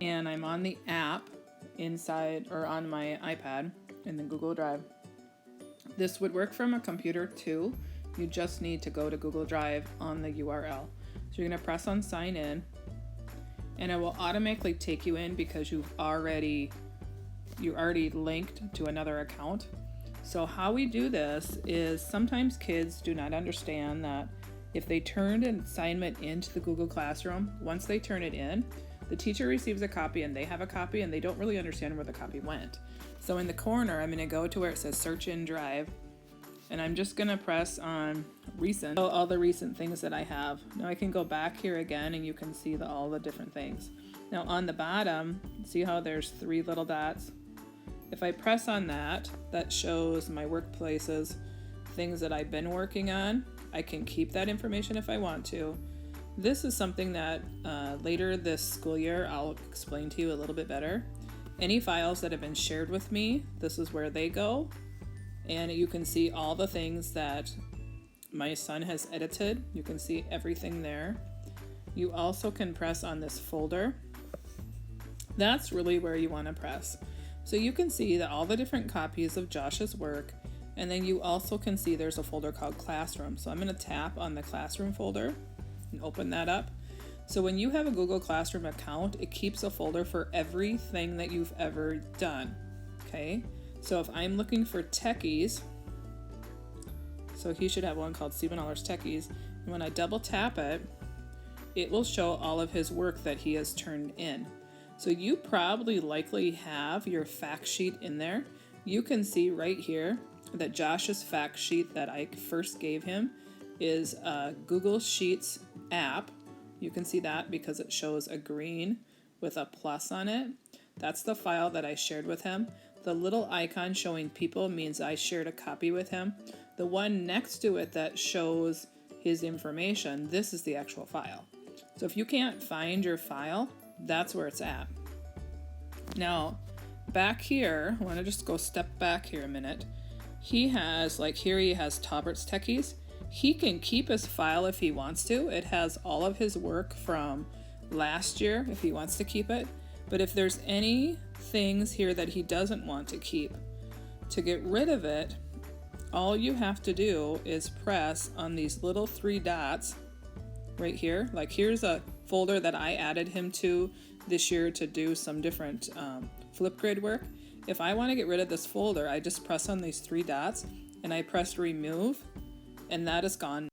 and I'm on the app inside or on my iPad in the Google Drive. This would work from a computer too. You just need to go to Google Drive on the URL. So you're going to press on sign in, and it will automatically take you in because you're already linked to another account. So how we do this is sometimes kids do not understand that if they turned an assignment into the Google Classroom, once they turn it in, the teacher receives a copy and they have a copy and they don't really understand where the copy went. So in the corner, I'm going to go to where it says search in Drive, and I'm just going to press on recent, all the recent things that I have. Now I can go back here again and you can see all the different things. Now on the bottom, see how there's 3 little dots? If I press on that, that shows my workplaces, things that I've been working on. I can keep that information if I want to. This is something that later this school year I'll explain to you a little bit better. Any files that have been shared with me, this is where they go. And you can see all the things that my son has edited. You can see everything there. You also can press on this folder. That's really where you want to press. So you can see that all the different copies of Josh's work, and then you also can see there's a folder called Classroom. So I'm going to tap on the Classroom folder and open that up. So when you have a Google Classroom account, it keeps a folder for everything that you've ever done. Okay? So if I'm looking for techies, so he should have one called Stephen Allers Techies, and when I double tap it, it will show all of his work that he has turned in. So you probably likely have your fact sheet in there. You can see right here that Josh's fact sheet that I first gave him is a Google Sheets app. You can see that because it shows a green with a plus on it. That's the file that I shared with him. The little icon showing people means I shared a copy with him. The one next to it that shows his information, this is the actual file. So if you can't find your file, that's where it's at. Now, back here, I want to just go step back here a minute. He has, like here he has Taubert's Techies. He can keep his file if he wants to. It has all of his work from last year if he wants to keep it. But if there's any things here that he doesn't want to keep, to get rid of it, all you have to do is press on these little 3 dots right here. Like here's a folder that I added him to this year to do some different Flipgrid work. If I want to get rid of this folder, I just press on these 3 dots and I press remove, and that is gone.